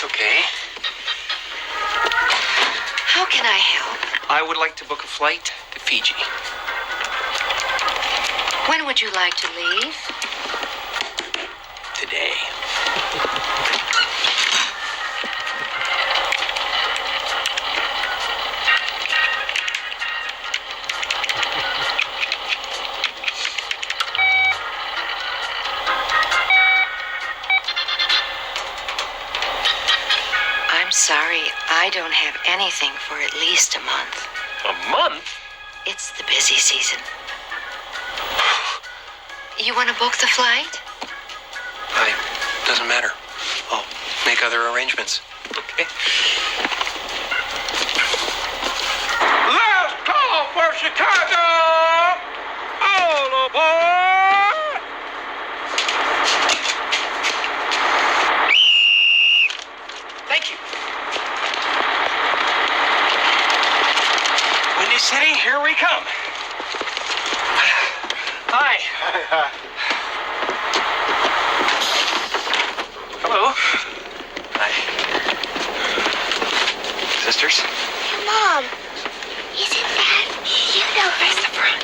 okay. How can I help? I would like to book a flight to Fiji. When would you like to leave? Today. I'm sorry, I don't have anything for at least a month. A month? It's the busy season. You want to book the flight? Doesn't matter. I'll make other arrangements. Okay. Last call for Chicago! All aboard! Thank you. Windy City, here we come. Hi. Hello. Hi. Sisters? Mom, isn't that beautiful? Face the front.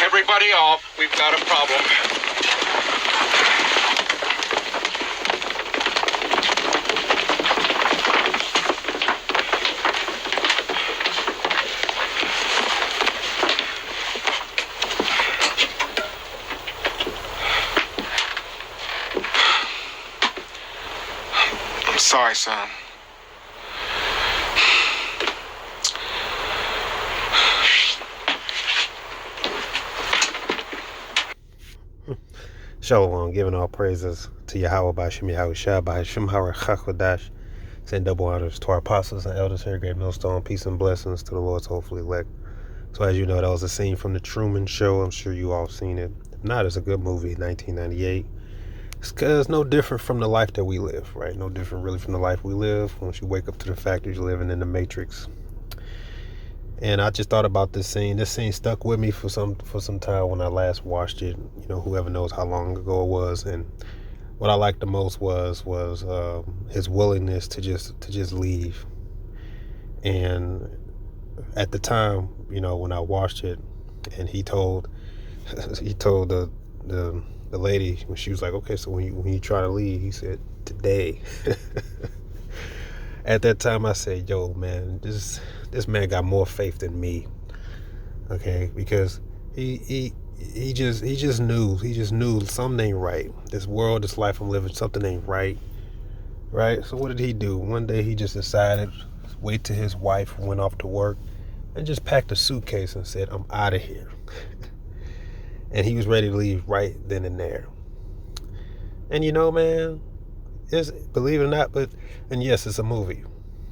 Everybody off. We've got a problem. I'm sorry, son. Shalom, giving all praises to Yahweh by Shem Yahweh Shah by Hashem HaRachakodash. Send double honors to our apostles and elders here, Great Millstone. Peace and blessings to the Lord's hopefully elect. So as you know, that was a scene from the Truman Show. I'm sure you all seen it. If not, it's a good movie, 1998. It's no different from the life that we live, right? No different really from the life we live once you wake up to the fact that you're living in the Matrix. And I just thought about this scene. This scene stuck with me for some time when I last watched it. You know, whoever knows how long ago it was. And what I liked the most was his willingness to just leave. And at the time, you know, when I watched it, and he told the lady when she was like, okay, so when you try to leave, he said today. At that time, I said, yo, man, this man got more faith than me. Okay, because he just knew something ain't right. This world, this life I'm living, something ain't right. Right? So what did he do? One day he just decided, wait till his wife went off to work, and just packed a suitcase and said, I'm out of here. And he was ready to leave right then and there. And you know, man, believe it or not, and yes, it's a movie.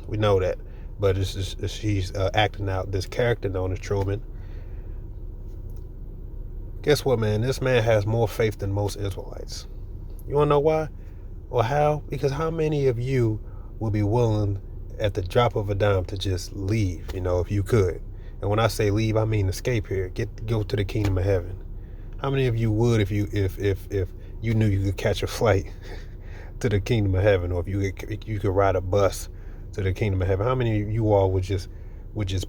We know that. But she's acting out this character known as Truman. Guess what, man? This man has more faith than most Israelites. You want to know why? Or how? Because how many of you will be willing at the drop of a dime to just leave, you know, if you could? And when I say leave, I mean escape here. Go to the kingdom of heaven. How many of you would if you knew you could catch a flight to the kingdom of heaven, or if you could ride a bus to the kingdom of heaven? How many of you all would just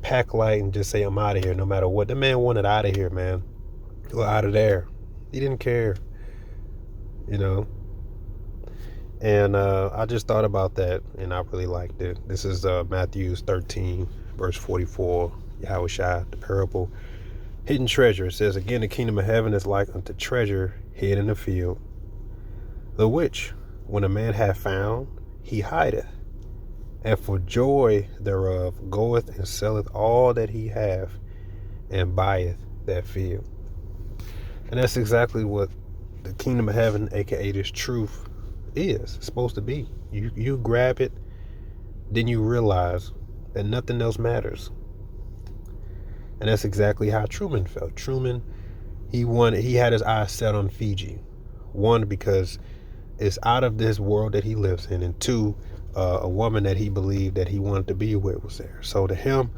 pack light and just say, I'm out of here no matter what? The man wanted out of here, man. Or out of there. He didn't care, you know. And I just thought about that, and I really liked it. This is Matthew 13, verse 44, Yahweh Shai, the parable. Hidden treasure. It says, again, the kingdom of heaven is like unto treasure hid in the field, the which, when a man hath found, he hideth, and for joy thereof goeth and selleth all that he hath, and buyeth that field. And that's exactly what the kingdom of heaven, aka this truth, is. It's supposed to be. You grab it, then you realize that nothing else matters. And that's exactly how Truman felt. Truman, he had his eyes set on Fiji. One, because it's out of this world that he lives in, and two, a woman that he believed that he wanted to be with was there. So to him,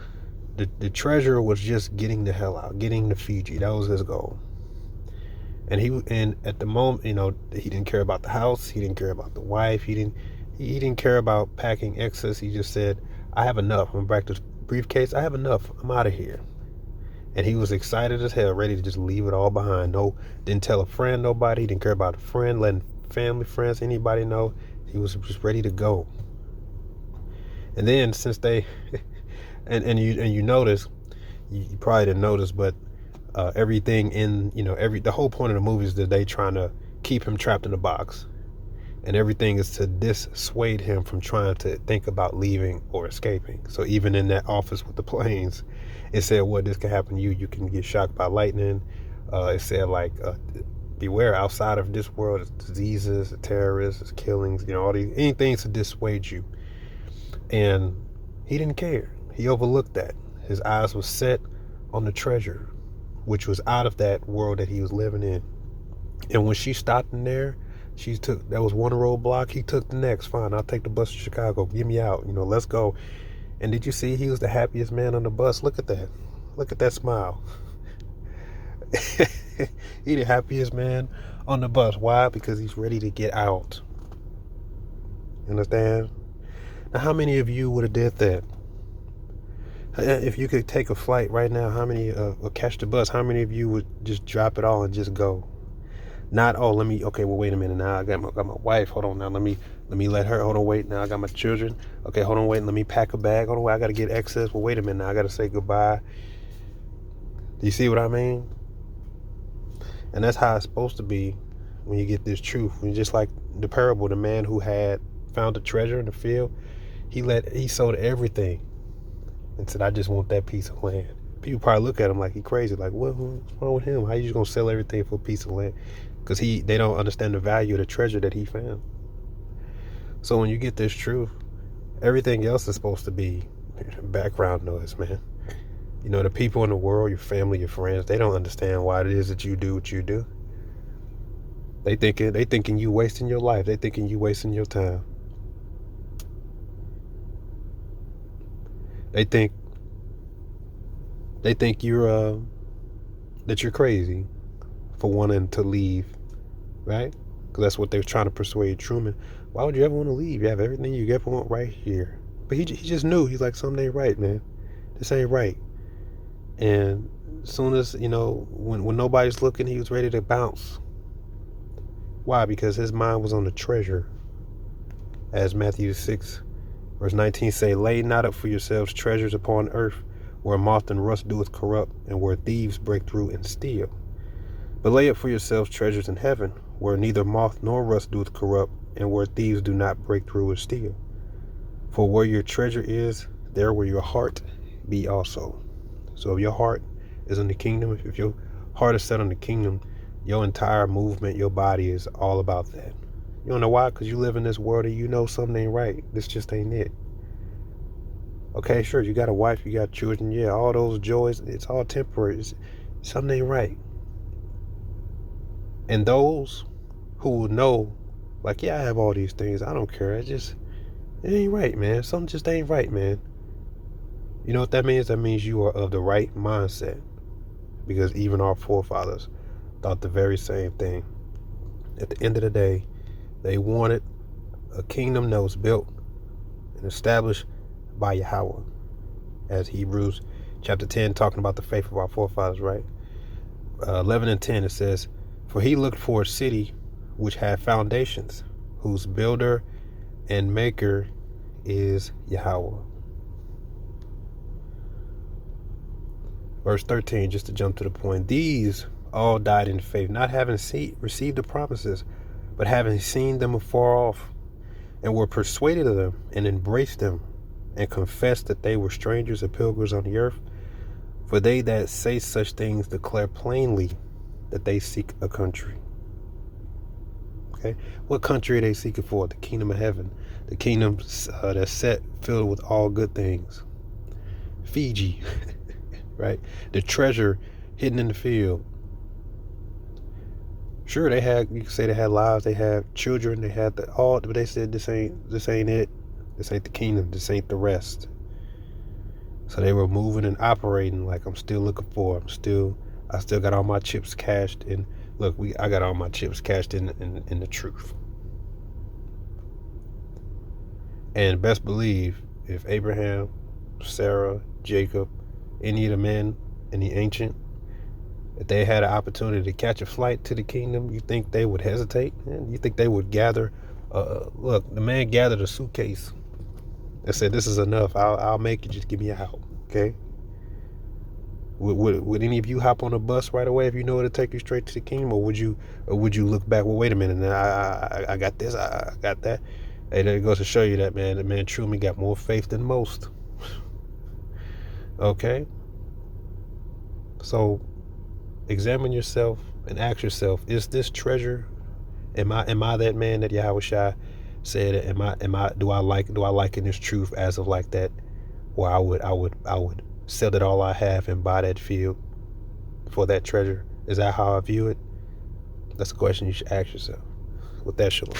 the treasure was just getting the hell out, getting to Fiji. That was his goal. And at the moment, he didn't care about the house, he didn't care about the wife, he didn't care about packing excess. He just said, I have enough. I'm back to the briefcase. I have enough. I'm out of here. And he was excited as hell, ready to just leave it all behind. No, didn't tell a friend, nobody. He didn't care about a friend, letting family, friends, anybody know. He was just ready to go. And then since they, and you notice, you probably didn't notice, but everything in, the whole point of the movie is that they trying to keep him trapped in a box. And everything is to dissuade him from trying to think about leaving or escaping. So even in that office with the planes, it said, this can happen to you. You can get shocked by lightning. It said, beware, outside of this world, it's diseases, terrorists, it's killings, all these, anything to dissuade you. And he didn't care. He overlooked that. His eyes were set on the treasure, which was out of that world that he was living in. And when she stopped in there, that was one roadblock. He took the next. Fine, I'll take the bus to Chicago. Get me out. Let's go. And did you see he was the happiest man on the bus? Look at that. Look at that smile. He the happiest man on the bus. Why? Because he's ready to get out. You understand? Now, how many of you would have did that? If you could take a flight right now, how many, or catch the bus, how many of you would just drop it all and just go? Not, wait a minute, now I got my wife, hold on, now let me let her, hold on, wait, now I got my children, okay, hold on, wait, let me pack a bag, hold on, wait, I gotta get excess, well, wait a minute, now I gotta say goodbye. Do you see what I mean? And that's how it's supposed to be when you get this truth. When just like the parable, the man who had found a treasure in the field, he sold everything and said, I just want that piece of land. People probably look at him like he crazy, like, what's wrong with him? How you just gonna sell everything for a piece of land? Because they don't understand the value of the treasure that he found. So when you get this truth, everything else is supposed to be background noise, man. The people in the world, your family, your friends, they don't understand why it is that you do what you do. They thinking you wasting your life. They thinking you wasting your time. They think you're that you're crazy for wanting to leave, right? Because that's what they were trying to persuade Truman. Why would you ever want to leave? You have everything you ever want right here. But he just knew. He's like, something ain't right, man. This ain't right. And as soon as, when nobody's looking, he was ready to bounce. Why? Because his mind was on the treasure. As Matthew 6, verse 19 say, lay not up for yourselves treasures upon earth, where moth and rust doeth corrupt, and where thieves break through and steal. But lay up for yourselves treasures in heaven, where neither moth nor rust doeth corrupt, and where thieves do not break through or steal. For where your treasure is, there will your heart be also. So if your heart is in the kingdom, if your heart is set on the kingdom, your entire movement, your body is all about that. You don't know why? Because you live in this world and you know something ain't right. This just ain't it. Okay, sure, you got a wife, you got children, yeah, all those joys, it's all temporary. Something ain't right. And those who will know, like, yeah, I have all these things, I don't care, it ain't right, man. Something just ain't right, man. You know what that means? That means you are of the right mindset. Because even our forefathers thought the very same thing. At the end of the day, they wanted a kingdom that was built and established by Yahweh. As Hebrews chapter 10, talking about the faith of our forefathers, right? 11 and 10, it says, for he looked for a city which had foundations, whose builder and maker is Yahweh. Verse 13, just to jump to the point. These all died in faith, not having received the promises, but having seen them afar off, and were persuaded of them, and embraced them, and confessed that they were strangers and pilgrims on the earth. For they that say such things declare plainly that they seek a country. Okay, what country are they seeking for? The kingdom of heaven, the kingdom that's set, filled with all good things. Fiji, right? The treasure hidden in the field. Sure, they had, you could say they had lives, they had children, they had all, but they said this ain't it. This ain't the kingdom. This ain't the rest. So they were moving and operating like I'm still looking for. I still got all my chips cashed in. Look, I got all my chips cashed in the truth. And best believe, if Abraham, Sarah, Jacob, any of the men in the ancient, if they had an opportunity to catch a flight to the kingdom, you think they would hesitate? You think they would gather? Look, the man gathered a suitcase and said, "This is enough. I'll make it. Just give me a help." Okay. Would any of you hop on a bus right away if you know it'll take you straight to the kingdom, or would you look back? Well, wait a minute. I got this. I got that. Hey, that goes to show you that man Truman got more faith than most. Okay. So examine yourself and ask yourself: is this treasure? Am I that man that Yahweh Shai said? Do I like in this truth as of like that? Or I would sell it all I have and buy that field for that treasure. Is that how I view it? That's a question you should ask yourself. With that, shalom.